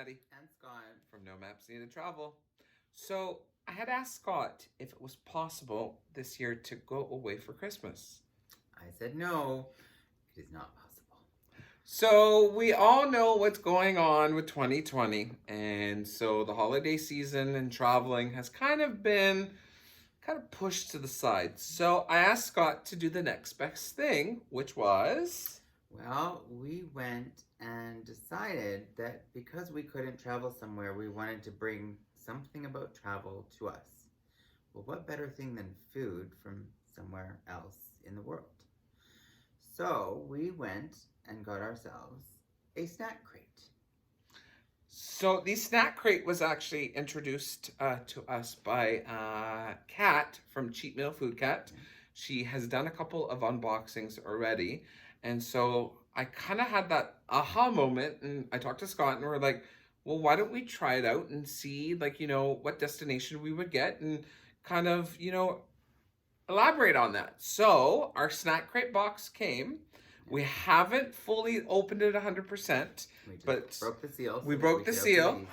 Maddie. And Scott. From NoMapsNeededTravel. So, I had asked Scott if it was possible this year to go away for Christmas. I said no, it is not possible. So, we all know what's going on with 2020. And so, the holiday season and traveling has kind of been pushed to the side. So, I asked Scott to do the next best thing, which was... Well, we went and decided that because we couldn't travel somewhere, we wanted to bring something about travel to us. Well, what better thing than food from somewhere else in the world? So we went and got ourselves a snack crate. So the snack crate was actually introduced to us by Kat from Cheap Meal Food Cat. She has done a couple of unboxings already. And so I kind of had that aha moment, and I talked to Scott, and we're like, well, why don't we try it out and see, what destination we would get, and kind of, elaborate on that. So our snack crate box came. We haven't fully opened it 100%, but broke the seal. We broke the seal.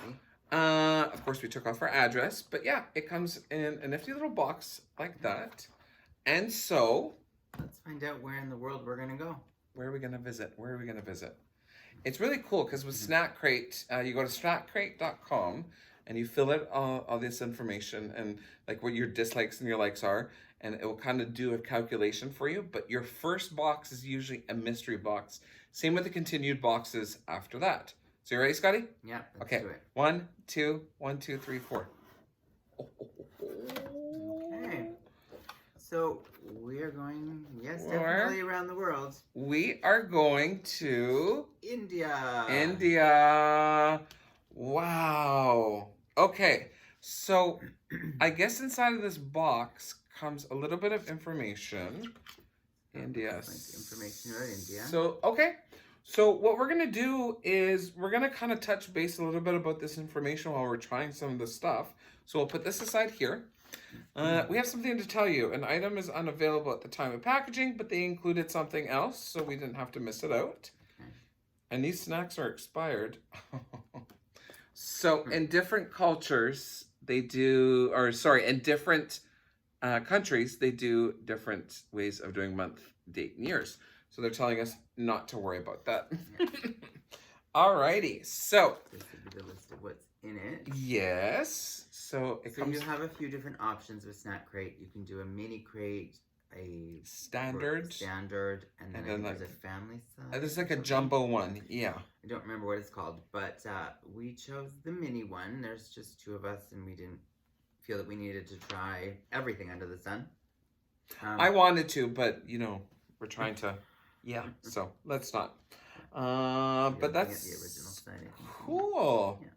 Of course, we took off our address, but yeah, it comes in a nifty little box like that. And so... let's find out where in the world we're going to go. Where are we going to visit? It's really cool because with Snack Crate, you go to snackcrate.com and you fill out all this information and like what your dislikes and your likes are, and it will kind of do a calculation for you. But your first box is usually a mystery box. Same with the continued boxes after that. So you ready, Scotty? Yeah, let's do it. 1, 2, 1, 2, 3, 4. Okay. So we are going, definitely around the world. We are going to... India. Wow. Okay. So I guess inside of this box comes a little bit of information. India. Information about India. So, okay. So what we're going to do is we're going to kind of touch base a little bit about this information while we're trying some of the stuff. So we'll put this aside here. We have something to tell you. An item is unavailable at the time of packaging, but they included something else, so we didn't have to miss it out. Okay. And these snacks are expired. So in different cultures, in different countries, they do different ways of doing month, date, and years. So they're telling us not to worry about that. Yeah. Alrighty, so... this would be the list of what's in it. Yes. So you have a few different options with Snack Crate. You can do a mini crate, a standard, and then there's a family size. There's like a jumbo one, yeah. I don't remember what it's called, but we chose the mini one. There's just 2 of us, and we didn't feel that we needed to try everything under the sun. I wanted to, but we're trying to, so let's not. But that's the original side. Cool. Yeah.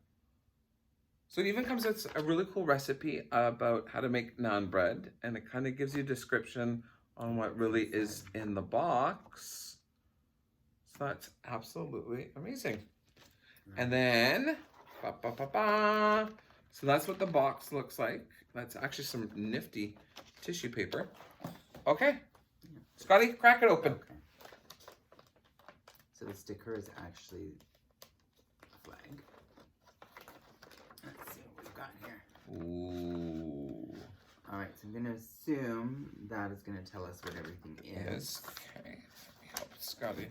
So it even comes with a really cool recipe about how to make naan bread, and it kind of gives you a description on what really is in the box. So that's absolutely amazing. And then, so that's what the box looks like. That's actually some nifty tissue paper. Okay, Scotty, crack it open. Okay. So the sticker is actually a flag. Let's see what we've got here. Ooh. All right, so I'm going to assume that is going to tell us what everything is. Okay, let me help Scotty.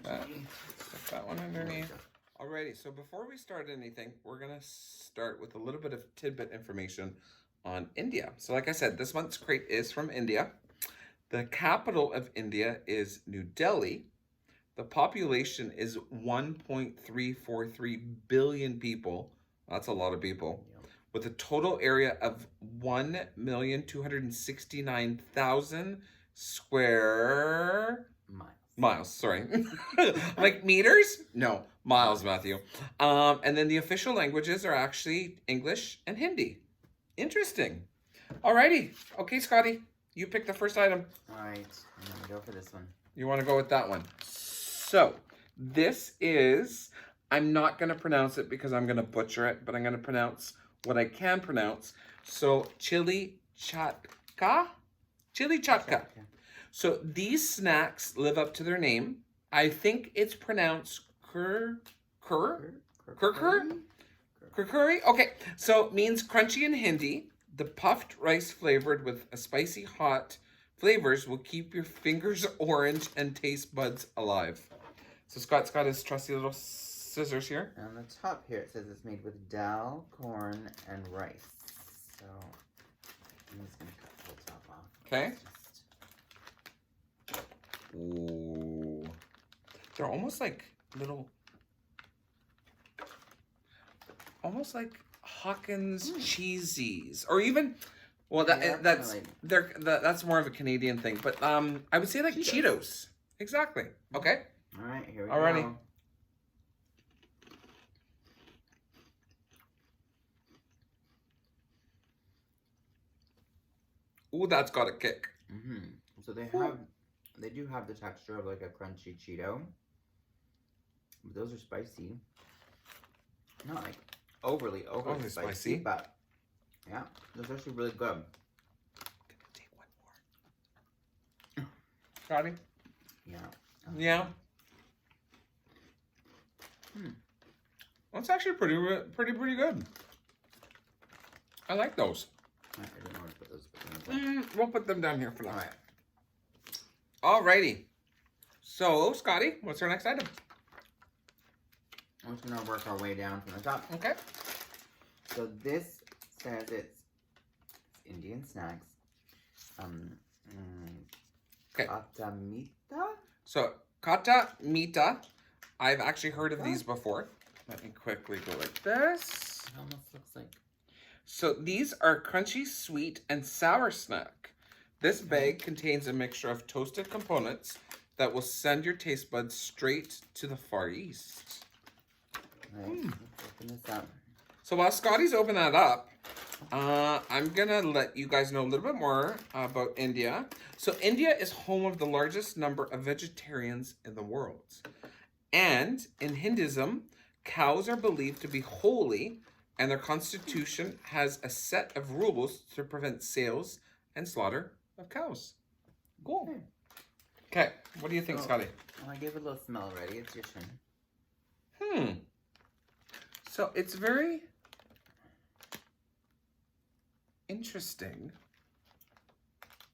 Put that one underneath. Alrighty, so before we start anything, we're going to start with a little bit of tidbit information on India. So like I said, this month's crate is from India. The capital of India is New Delhi. The population is 1.343 billion people. That's a lot of people. Yep. With a total area of 1,269,000 square miles. Sorry. Like meters? No, miles, Matthew. And then the official languages are actually English and Hindi. Interesting. Alrighty. Okay, Scotty, you pick the first item. All right, I'm going to go for this one. You want to go with that one? So, this is, I'm not going to pronounce it because I'm going to butcher it, but I'm going to pronounce what I can pronounce. So, chili chatka. So, these snacks live up to their name. I think it's pronounced Curry? Okay, so it means crunchy in Hindi. The puffed rice flavored with a spicy hot flavors will keep your fingers orange and taste buds alive. So Scott's got his trusty little scissors here. On the top here it says it's made with dal, corn, and rice. So I'm just gonna cut the whole top off. Okay. Ooh. They're almost like little, almost like Hawkins cheesies, or even, well, that's more of a Canadian thing. But I would say like Cheetos. Exactly. Okay. All right, here we Alrighty. go. Ooh, that's got a kick. So they do have the texture of like a crunchy Cheeto. But those are spicy. Not like overly spicy, but yeah, those are actually really good. I'm gonna take one more. Scotty? Yeah. Yeah. That's actually pretty good. I like those. I don't know where to put those. We'll put them down here for now. All right. Alrighty. So, Scotty, what's our next item? I'm just gonna work our way down from the top. Okay. So this says it's Indian snacks. Okay. Kata mita? So, kata mita. I've actually heard of these before. Let me quickly go like this. It almost looks like. So these are crunchy, sweet, and sour snack. This bag contains a mixture of toasted components that will send your taste buds straight to the Far East. Right, let's open this up. So while Scotty's open that up, I'm gonna let you guys know a little bit more about India. So India is home of the largest number of vegetarians in the world. And in Hinduism, cows are believed to be holy, and their constitution has a set of rules to prevent sales and slaughter of cows. Cool. Okay, what do you think, Scotty? Well, I gave it a little smell already. It's your turn. So it's very interesting.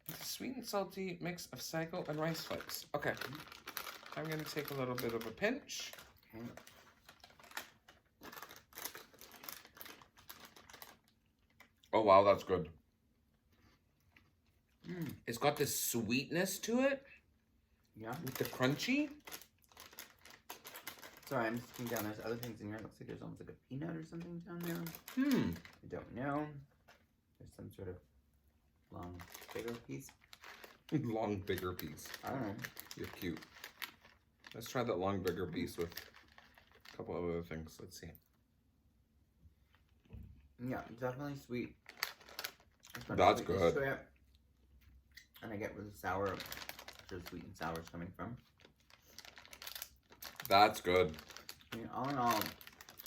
It's a sweet and salty mix of sago and rice flakes. Okay, I'm going to take a little bit of a pinch. Okay. Oh, wow, that's good. It's got this sweetness to it. Yeah. With the crunchy. Sorry, I'm just looking down. There's other things in here. It looks like there's almost like a peanut or something down there. I don't know. There's some sort of long, bigger piece. Long, bigger piece. I don't know. You're cute. Let's try that long, bigger piece with a couple of other things. Let's see. Yeah, definitely sweet. That's good. To it. And I get where the sour, the sweet and sour is coming from. That's good. I mean, all in all,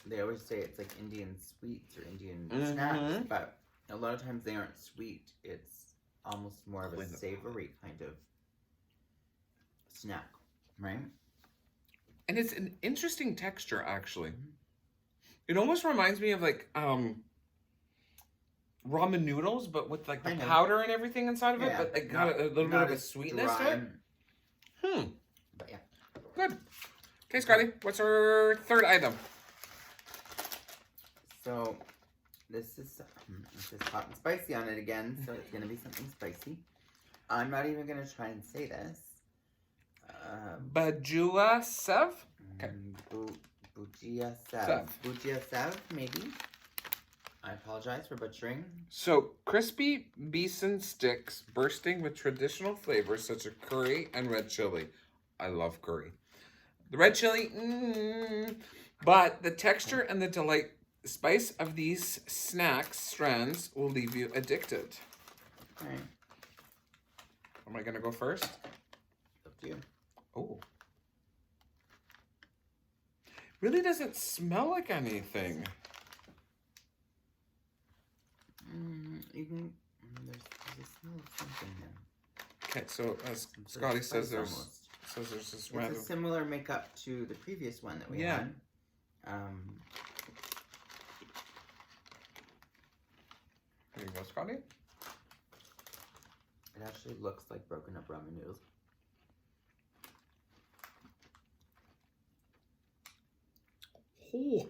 they always say it's like Indian sweets or Indian snacks, but a lot of times they aren't sweet. It's almost more of a savory kind of snack, right? And it's an interesting texture, actually. It almost reminds me of like ramen noodles, but with like the powder and everything inside of it, but it got a little bit of a sweetness to it. But yeah. Good. Okay, Scotty, what's our third item? So this is hot and spicy on it again, so it's gonna be something spicy. I'm not even gonna try and say this. Bajua Sev? Okay. Bujia Sev. Bujia Sev, maybe. I apologize for butchering. So, crispy besan sticks bursting with traditional flavors such as curry and red chili. I love curry. The red chili, but the texture and the spice of these snacks strands will leave you addicted. Okay. Am I going to go first? Up to you. Oh. Really doesn't smell like anything. There's a smell of something there. Okay, so as Scotty says, there's this random. It's a similar makeup to the previous one that we had. There you go, Scotty. It actually looks like broken up ramen noodles. Oh.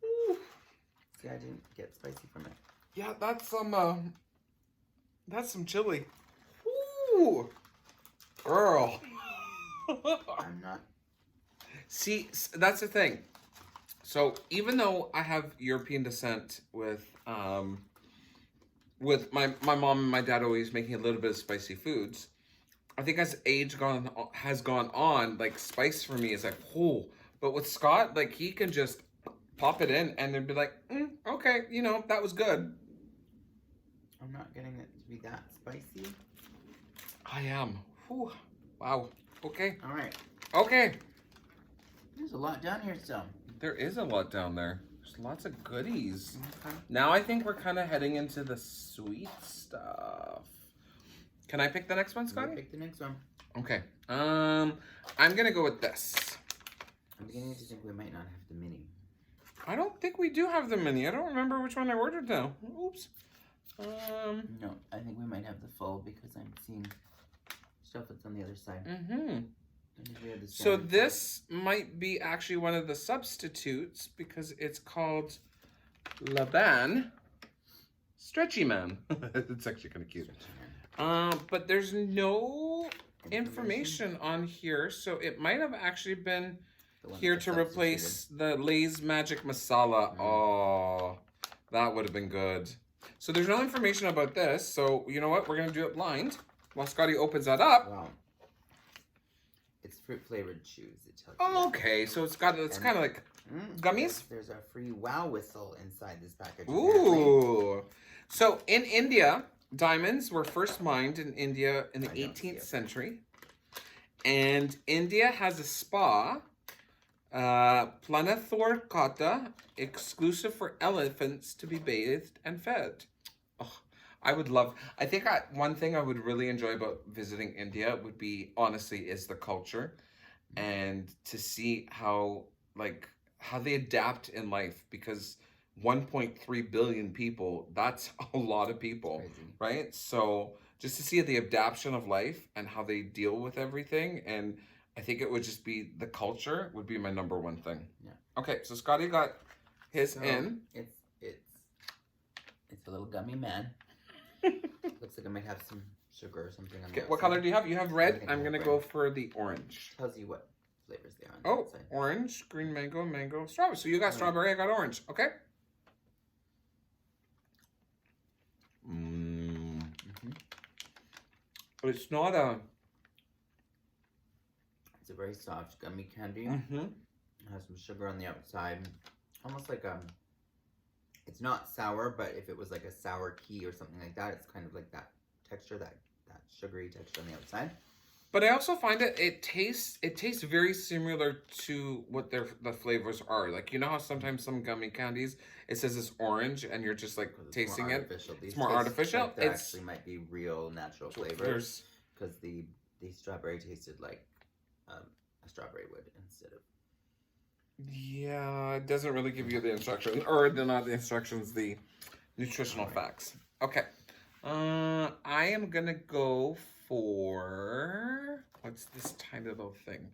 Ooh. See, I didn't get spicy from it. Yeah, that's some chili. Ooh. Girl. I'm not. See, that's the thing. So even though I have European descent with my mom and my dad always making a little bit of spicy foods, I think as age has gone on, like spice for me is like, oh. But with Scott, like he can just pop it in and then be like, okay, you know, that was good. I'm not getting it to be that spicy. I am. Whew. Wow. Okay. All right. Okay. There's a lot down here still. There is a lot down there. There's lots of goodies. Okay. Now I think we're kind of heading into the sweet stuff. Can I pick the next one, Scotty? Pick the next one. Okay. I'm gonna go with this. I'm beginning to think we might not have the mini. I don't think we do have the mini. I don't remember which one I ordered now. Oops. No, I think we might have the full because I'm seeing stuff that's on the other side. Mm-hmm. I think we have the So standard this might be actually one of the substitutes because it's called Laban Stretchy Man. It's actually kind of cute. But there's no information on here, so it might have actually been here to replace the Lay's Magic Masala. Oh, that would have been good. So there's no information about this, so you know what? We're going to do it blind while Scotty opens that up. Wow. It's fruit flavored chews. It tells Oh, okay, so it's kind of like gummies? There's a free wow whistle inside this package. Ooh. So in India, diamonds were first mined in India in the 18th century. And India has a spa, Planathor Kata, exclusive for elephants to be bathed and fed. Oh, I would love, I think one thing I would really enjoy about visiting India would be, honestly, is the culture and to see how they adapt in life, because 1.3 billion people, that's a lot of people, right? So just to see the adaptation of life and how they deal with everything, and I think it would just be the culture would be my number one thing. Yeah. Okay, so Scotty got his in. It's a little gummy man. Looks like I might have some sugar or something on the Okay, what color do you have? You have red. I'm gonna go for the orange. Tells you what flavors they are. Oh, orange, green mango, mango, strawberry. So you got strawberry, I got orange. Okay. But it's not a... It's a very soft gummy candy. Mm-hmm. It has some sugar on the outside. Almost like it's not sour, but if it was like a sour key or something like that, it's kind of like that texture, that sugary texture on the outside. But I also find it tastes very similar to what the flavors are. Like, you know how sometimes some gummy candies, it says it's orange and you're just like tasting it. It's more artificial. Like it actually might be real natural flavors. Because the strawberry tasted like a strawberry would instead of... Yeah, it doesn't really give you the instructions, or not the instructions, the nutritional facts. Okay. I am gonna go for, what's this tiny little thing?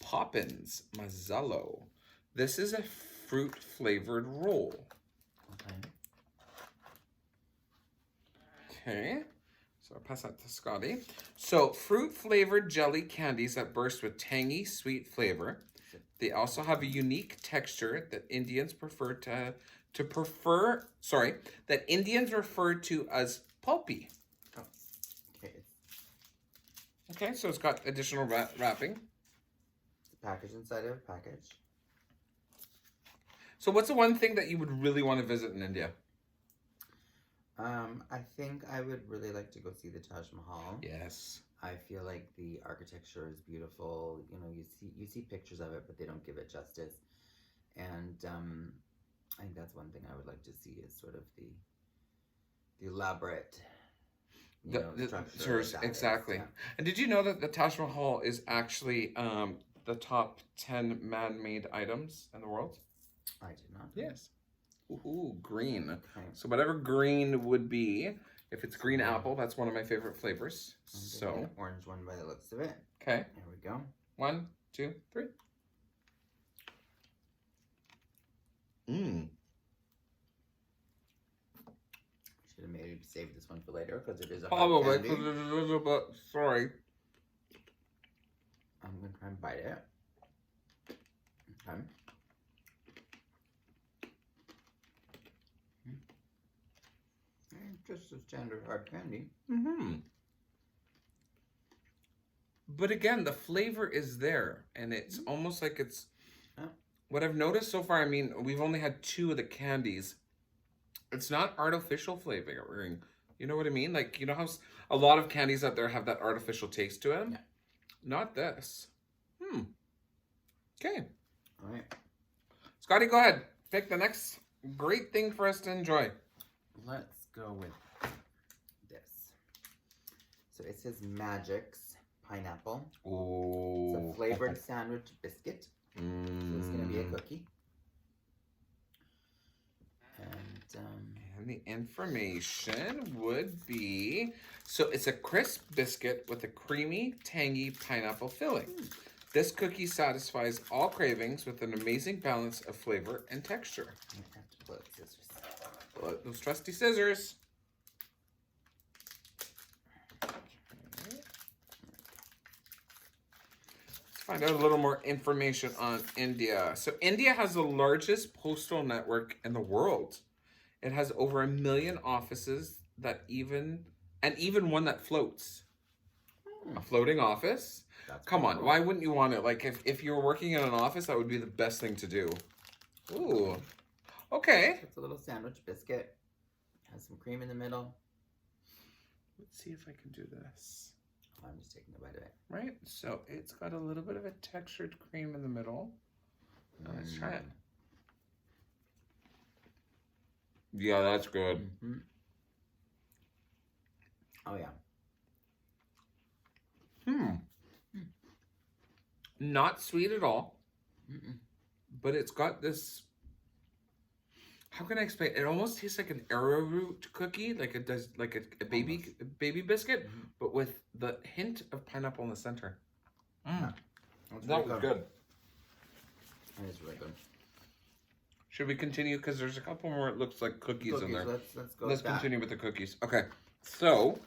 Poppins Mazzello. This is a fruit flavored roll. Okay. So I'll pass that to Scotty. So fruit flavored jelly candies that burst with tangy, sweet flavor. They also have a unique texture that Indians refer to as pulpy. Oh, okay. Okay, so it's got additional wrapping. It's a package inside of a package. So what's the one thing that you would really want to visit in India? I think I would really like to go see the Taj Mahal. Yes. I feel like the architecture is beautiful. You know, you see pictures of it, but they don't give it justice. And I think that's one thing I would like to see is sort of the elaborate structure. Exactly. Yeah. And did you know that the Taj Mahal is actually the top 10 man-made items in the world? I did not. Yes. Ooh, green. Okay. So whatever green would be, if it's green apple, that's one of my favorite flavors. So an orange one by the looks of it. Okay. There we go. 1, 2, 3. Mmm. Should have maybe saved this one for later because it is a hard Probably candy. because it is a little bit. Sorry. I'm gonna try and bite it. Okay. Just a standard hard candy. Mm-hmm. But again, the flavor is there, and it's almost like it's. What I've noticed so far, I mean, we've only had 2 of the candies. It's not artificial flavoring. You know what I mean? Like, you know how a lot of candies out there have that artificial taste to them? Yeah. Not this. Okay. All right. Scotty, go ahead. Pick the next great thing for us to enjoy. Let's go with this. So it says Magic's Pineapple. Ooh. It's a flavored sandwich biscuit. So it's going to be a cookie. And the information would be, so it's a crisp biscuit with a creamy, tangy pineapple filling. This cookie satisfies all cravings with an amazing balance of flavor and texture. I have to pull out scissors. Pull out those trusty scissors. Find out a little more information on India. So India has the largest postal network in the world. It has over 1 million offices even one that floats. A floating office. Come on, why wouldn't you want it? Like if you were working in an office, that would be the best thing to do. Ooh. Okay. It's a little sandwich biscuit. Has some cream in the middle. Let's see if I can do this. Oh, I'm just taking a bite of it. Right? So it's got a little bit of a textured cream in the middle. Now let's try it. Yeah, that's good. Oh, yeah. Not sweet at all. But it's got this, how can I explain? It almost tastes like an arrowroot cookie, like it does, like a baby biscuit, but with the hint of pineapple in the center. That was good. That is really good. Should we continue? Because there's a couple more, it looks like cookies in there. Let's go. Let's continue with the cookies. Okay, so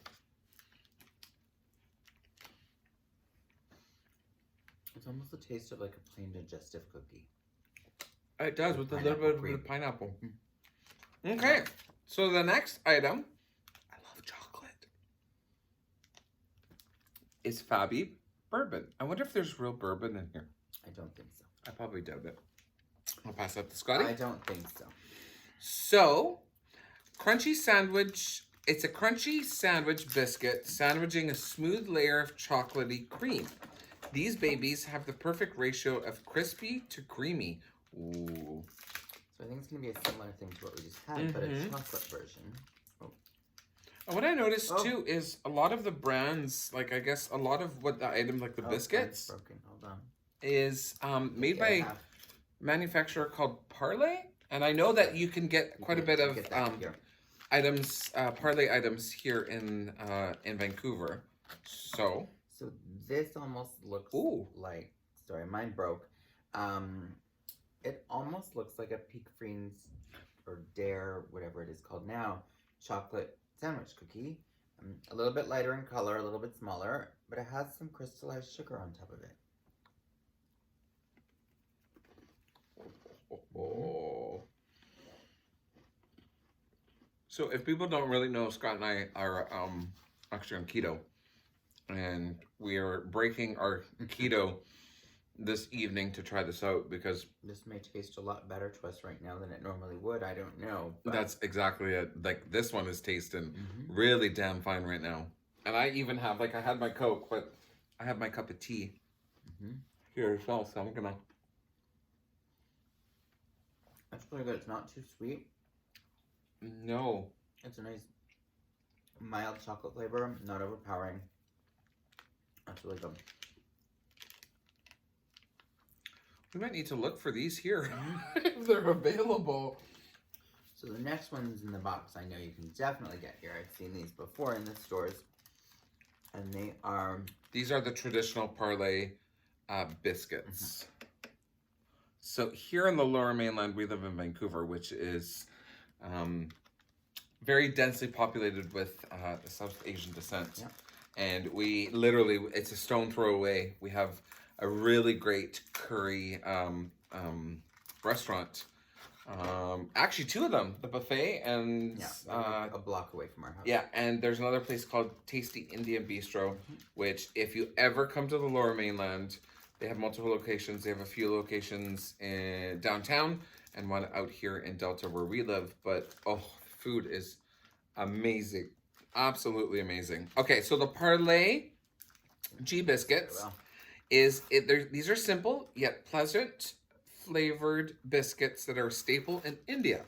it's almost the taste of like a plain digestive cookie. It does, with a little bit of pineapple. Okay, so the next item, I love chocolate, is Fabby bourbon. I wonder if there's real bourbon in here. I don't think so. I probably doubt it. I'll pass that to Scotty. I don't think so. So, crunchy sandwich. It's a crunchy sandwich biscuit sandwiching a smooth layer of chocolatey cream. These babies have the perfect ratio of crispy to creamy. Ooh. So I think it's going to be a similar thing to what we just had, but a chocolate version. Oh. And what I noticed too is a lot of the brands, like I guess a lot of what the item, like the biscuits, broken. Hold on. is made by a manufacturer called Parley. And I know that you can get quite a bit of items, Parley items here in Vancouver. So this almost looks like, sorry, mine broke. It almost looks like a Peak Friends or Dare, whatever it is called now, chocolate sandwich cookie. A little bit lighter in color, a little bit smaller, but it has some crystallized sugar on top of it. So if people don't really know, Scott and I are actually on keto, and we are breaking our keto this evening to try this out because this may taste a lot better to us right now than it normally would. I don't know. But that's exactly it. Like this one is tasting really damn fine right now. And I even have, like, I had my Coke, but I have my cup of tea here as well. So I'm gonna. That's really good. It's not too sweet. No. It's a nice mild chocolate flavor, not overpowering. That's really good. We might need to look for these here if they're available. So the next one's in the box. I know you can definitely get here. I've seen these before in the stores. And they are... These are the traditional parlay biscuits. So here in the Lower Mainland, we live in Vancouver, which is very densely populated with South Asian descent. Yeah. And we literally, it's a stone throw away. We have a really great curry restaurant. Actually, two of them, the buffet and a block away from our house. Yeah, and there's another place called Tasty Indian Bistro, which if you ever come to the Lower Mainland, they have multiple locations. They have a few locations in downtown and one out here in Delta where we live. But oh, food is amazing, absolutely amazing. Okay, so the parlay G biscuits these are simple yet pleasant flavored biscuits that are a staple in India.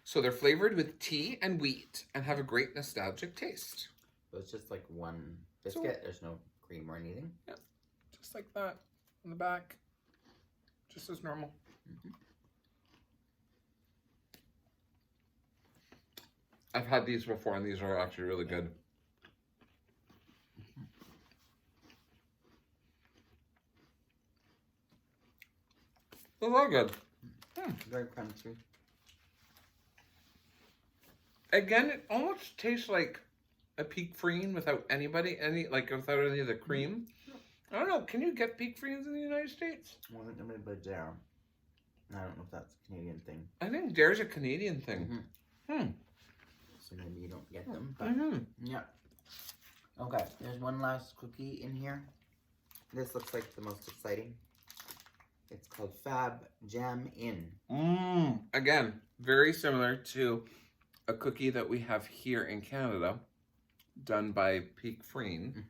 So they're flavored with tea and wheat and have a great nostalgic taste. So it's just like one biscuit. There's no cream or anything. Yeah, just like that on the back, just as normal. I've had these before, and these are actually really good. Those are good. Very crunchy. Again, it almost tastes like a peak freen without without any of the cream. I don't know. Can you get peak freens in the United States? Well, I think everybody there. I don't know if that's a Canadian thing. I think Dare's a Canadian thing. So maybe you don't get them, but yeah. Okay, there's one last cookie in here. This looks like the most exciting. It's called Fab Jamin. Again, very similar to a cookie that we have here in Canada, done by Peak Freen,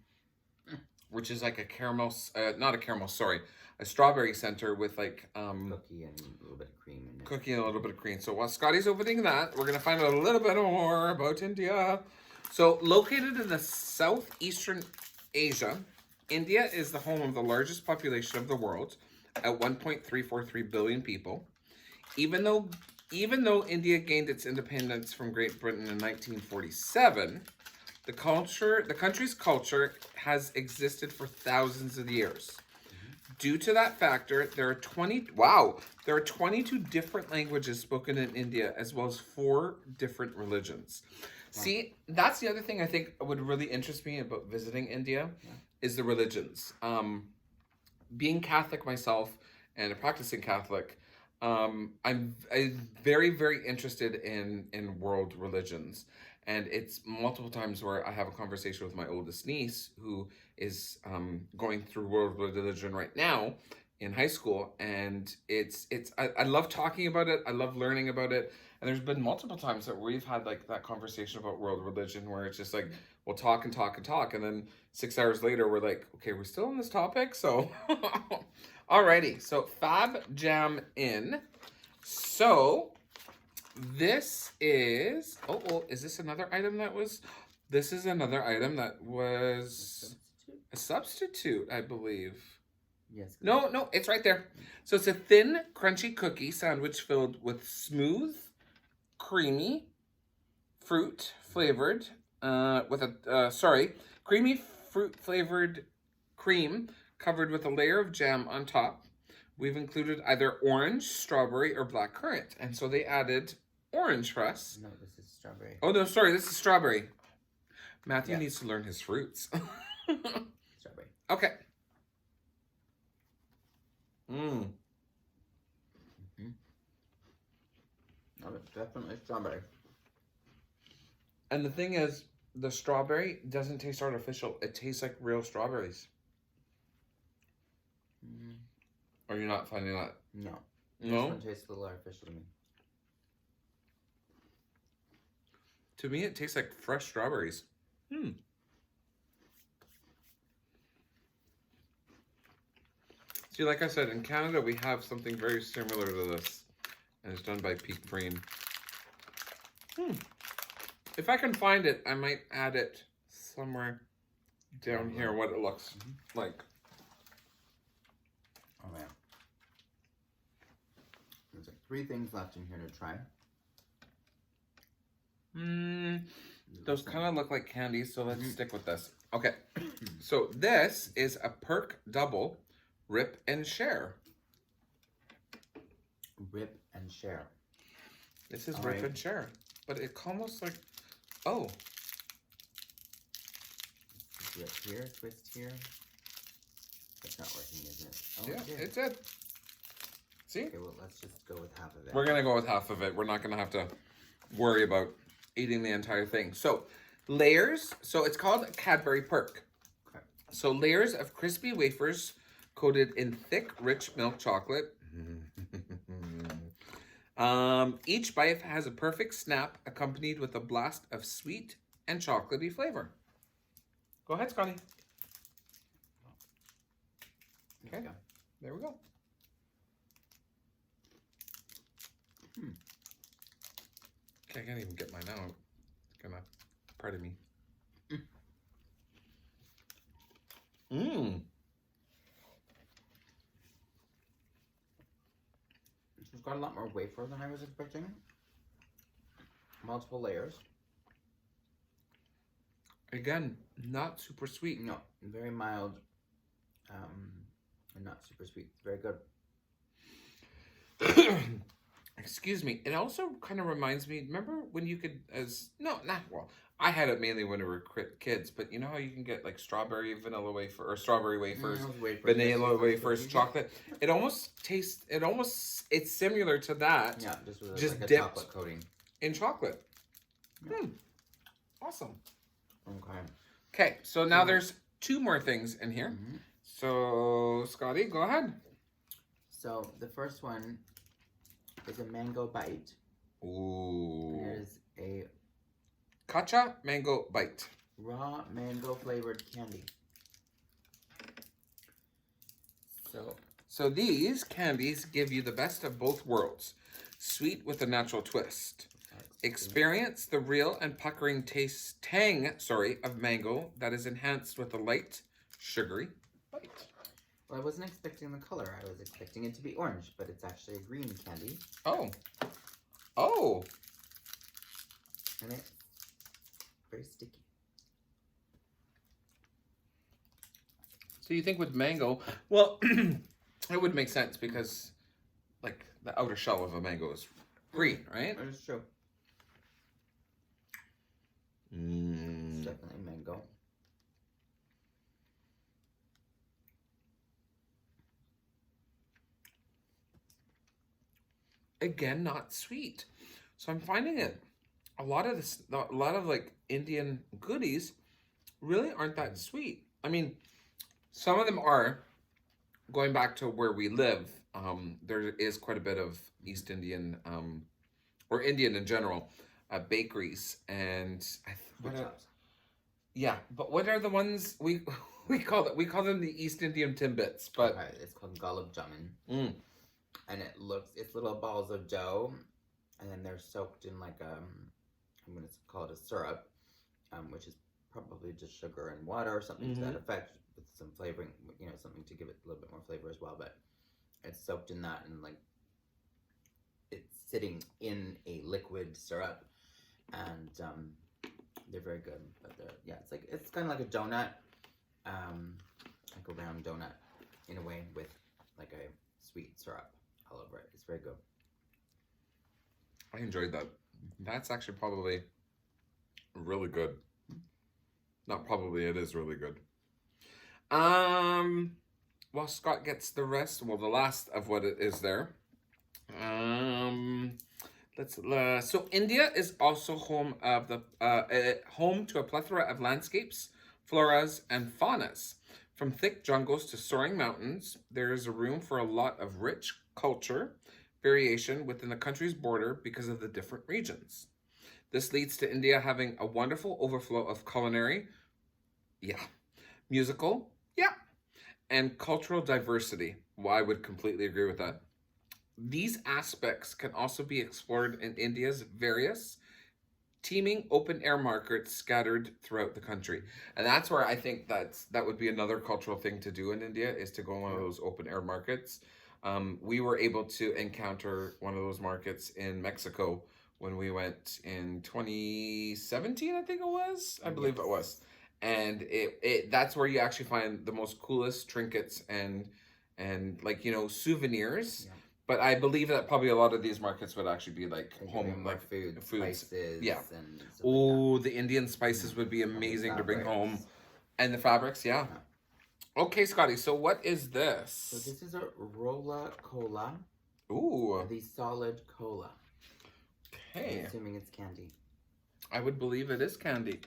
which is like a caramel, a strawberry center with like cookie and a little bit of cream in it. Cookie and a little bit of cream. So while Scotty's opening that, we're gonna find out a little bit more about India. So located in the southeastern Asia, India is the home of the largest population of the world at 1.343 billion people. Even though India gained its independence from Great Britain in 1947, the country's culture has existed for thousands of years. Due to that factor, there are 22 different languages spoken in India, as well as 4 different religions. See, that's the other thing I think would really interest me about visiting India is the religions. Being Catholic myself and a practicing Catholic, I'm very, very interested in world religions. And it's multiple times where I have a conversation with my oldest niece who is going through world religion right now in high school. And I love talking about it. I love learning about it. And there's been multiple times that we've had like that conversation about world religion where it's just like, we'll talk and talk and talk. And then 6 hours later, we're like, okay, we're still on this topic. So, alrighty. So Fab Jamin. So this is, is this another item that was, this is another item that was a substitute, I believe. Yes. No, it's right there. So it's a thin, crunchy cookie sandwich filled with smooth, creamy fruit flavored, creamy fruit flavored cream covered with a layer of jam on top. We've included either orange, strawberry, or blackcurrant. And so they added orange for us. No, this is strawberry. Oh, no, sorry, this is strawberry. Matthew needs to learn his fruits. Strawberry. Okay. Oh, it's definitely strawberry. And the thing is, the strawberry doesn't taste artificial. It tastes like real strawberries. Are you not finding that? No. No? This one tastes a little artificial to me. To me, it tastes like fresh strawberries. See, like I said, in Canada, we have something very similar to this. And it's done by Peak Freen. If I can find it, I might add it somewhere down here, what it looks like. Oh, man. There's like 3 things left in here to try. Those kind of look like candies, so let's stick with this. Okay, so this is a Perk Double Rip and Share. Rip and share. This is Rip and Share, but it's almost like, oh. Rip here, twist here. It's not working, is it? Oh, Yeah, it did. See? Okay, well, let's just go with half of it. We're going to go with half of it. We're not going to have to worry about eating the entire thing. So, layers. So, it's called Cadbury Perk. Okay. So, layers of crispy wafers coated in thick, rich milk chocolate. Each bite has a perfect snap accompanied with a blast of sweet and chocolatey flavor. Go ahead, Scotty. Okay, there we go. Okay, I can't even get mine out. It's gonna, pardon me. It's got a lot more wafer than I was expecting. Multiple layers. Again, not super sweet. No, very mild. And not super sweet. Very good. Excuse me. It also kind of reminds me, remember when you could, I had it mainly when we were kids, but you know how you can get like strawberry vanilla wafer, or strawberry wafers, vanilla wafers, chocolate? It almost tastes, it's similar to that. Yeah, just like a dipped chocolate coating. In chocolate. Awesome. Okay, so now there's two more things in here. So, Scotty, go ahead. So, the first one is a mango bite. Ooh. There's a Kacha mango bite. Raw mango flavored candy. So these candies give you the best of both worlds. Sweet with a natural twist. Experience the real and puckering tang of mango that is enhanced with a light, sugary bite. Well, I wasn't expecting the color. I was expecting it to be orange, but it's actually a green candy. Oh. And it's very sticky. So you think with mango, well, it would make sense because, like, the outer shell of a mango is green, right? That is true. It's definitely mango. Again, not sweet. So I'm finding it. A lot of like Indian goodies really aren't that sweet. I mean, some of them are. Going back to where we live, there is quite a bit of East Indian, or Indian in general, bakeries, and but what are the ones we call that? We call them the East Indian Timbits, but it's called Laban Gummies. And it's little balls of dough, and then they're soaked in like I'm gonna call it a syrup, which is probably just sugar and water or something to that effect, with some flavoring, something to give it a little bit more flavor as well. But it's soaked in that, and like it's sitting in a liquid syrup, and they're very good. But it's kind of like a donut, like a round donut in a way, with like a sweet syrup all over it. It's very good. I enjoyed that. That's actually probably really good. Not probably, it is really good. While Scott gets the last of what it is there. So India is also home to a plethora of landscapes, floras, and faunas. From thick jungles to soaring mountains, there is a room for a lot of rich culture variation within the country's border because of the different regions. This leads to India having a wonderful overflow of culinary, musical, and cultural diversity. Well, I would completely agree with that. These aspects can also be explored in India's various teeming open-air markets scattered throughout the country. And that's where I think that would be another cultural thing to do in India, is to go on one of those open-air markets. We were able to encounter one of those markets in Mexico when we went in 2017, I think it was. I believe it was. And that's where you actually find the most coolest trinkets and like, you know, souvenirs. Yeah. But I believe that probably a lot of these markets would actually be like home, More like food, foods. spices, Yeah. and stuff Oh, the Indian spices would be amazing to bring home. And the fabrics, yeah. Okay, Scotty, so what is this? So this is a Rolla Cola. Ooh. The solid cola. Okay. I'm assuming it's candy. I would believe it is candy.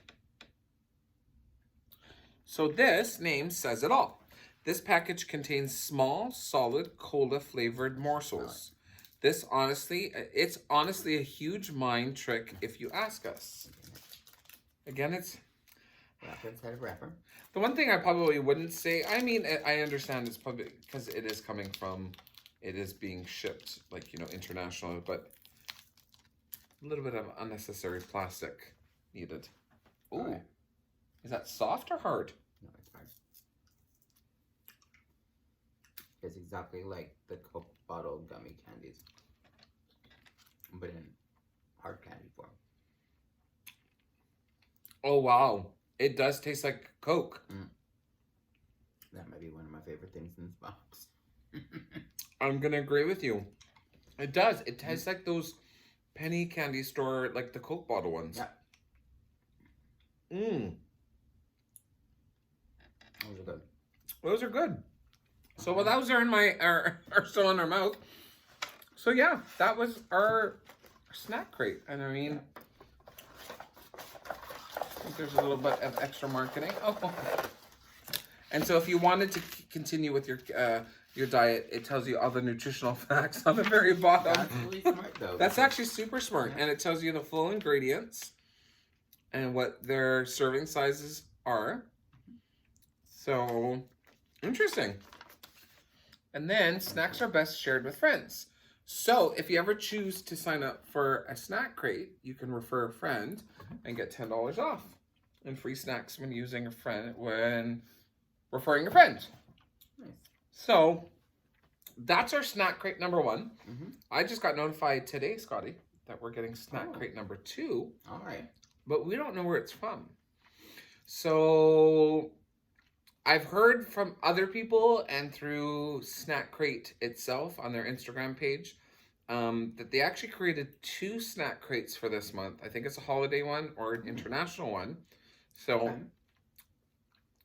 So this name says it all. This package contains small, solid, cola-flavored morsels. It's honestly a huge mind trick if you ask us. Again, it's... Wrapper inside of wrapper. The one thing I probably wouldn't say, I mean, I understand it's probably because it is coming from, it is being shipped, like, you know, international, but a little bit of unnecessary plastic needed. Ooh. Right. Is that soft or hard? No, it's hard. It's exactly like the Coke bottle gummy candies, but in hard candy form. Oh, wow. It does taste like Coke. That might be one of my favorite things in this box. I'm going to agree with you. It does. It tastes like those penny candy store, like the Coke bottle ones. Yeah. Those are good. Those are good. So while those are in my are still in our mouth. So yeah, that was our snack crate. And I mean, I think there's a little bit of extra marketing. Oh. And so if you wanted to continue with your diet, it tells you all the nutritional facts on the very bottom. That's really smart though. That's actually super smart. And it tells you the full ingredients and what their serving sizes are. So, interesting. And then, snacks are best shared with friends. So, if you ever choose to sign up for a snack crate, you can refer a friend and get $10 off and free snacks when using a friend, when referring a friend. Nice. So, that's our snack crate number 1. I just got notified today, Scotty, that we're getting snack crate number 2. All right. But we don't know where it's from. So I've heard from other people and through Snack Crate itself on their Instagram page that they actually created 2 snack crates for this month. I think it's a holiday one or an international one. So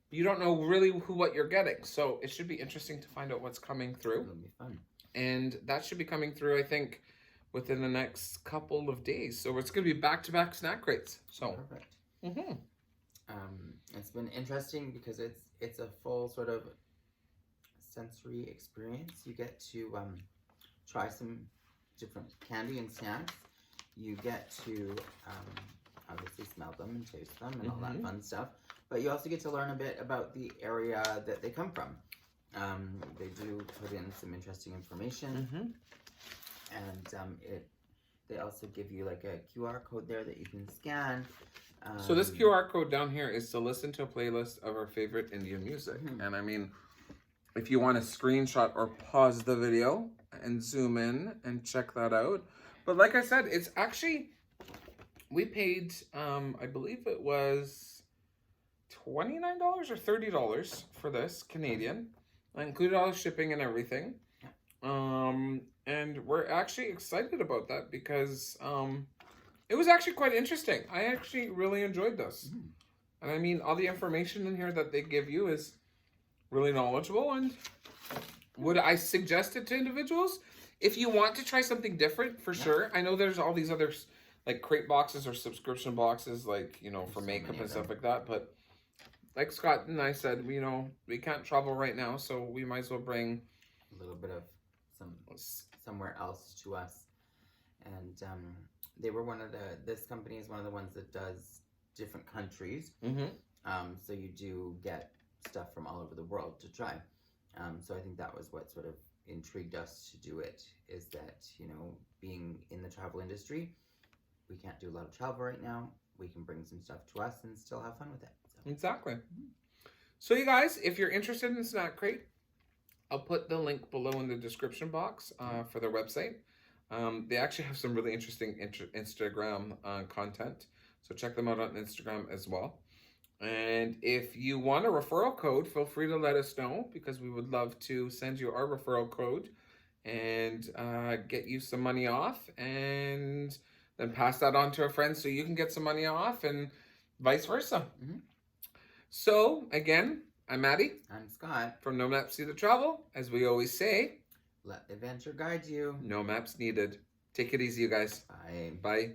you don't know really what you're getting. So it should be interesting to find out what's coming through. It'll be fun. And that should be coming through, I think, within the next couple of days. So it's going to be back-to-back snack crates. So perfect. It's been interesting because it's a full sort of sensory experience. You get to try some different candy and snacks. You get to obviously smell them and taste them and all that fun stuff. But you also get to learn a bit about the area that they come from. They do put in some interesting information. And they also give you like a QR code there that you can scan. So this QR code down here is to listen to a playlist of our favorite Indian music. And I mean, if you want to screenshot or pause the video and zoom in and check that out. But like I said, it's actually, we paid, I believe it was $29 or $30 for this, Canadian. I included all the shipping and everything. And we're actually excited about that because it was actually quite interesting. I actually really enjoyed this. And I mean, all the information in here that they give you is really knowledgeable. And would I suggest it to individuals? If you want to try something different, for sure. I know there's all these other like crate boxes or subscription boxes, like, you know, for makeup and stuff like that. But like Scott and I said, you know, we can't travel right now, so we might as well bring a little bit of somewhere else to us. And they were this company is one of the ones that does different countries. So you do get stuff from all over the world to try. So I think that was what sort of intrigued us to do it, is that, you know, being in the travel industry, we can't do a lot of travel right now. We can bring some stuff to us and still have fun with it. So. Exactly. So you guys, if you're interested in Snack Crate, I'll put the link below in the description box for their website. They actually have some really interesting Instagram content. So check them out on Instagram as well. And if you want a referral code, feel free to let us know because we would love to send you our referral code and get you some money off and then pass that on to a friend so you can get some money off and vice versa. Mm-hmm. So, again, I'm Maddie. I'm Scott. From NoMapsNeededTravel. As we always say, let adventure guide you. No maps needed. Take it easy, you guys. Bye. Bye.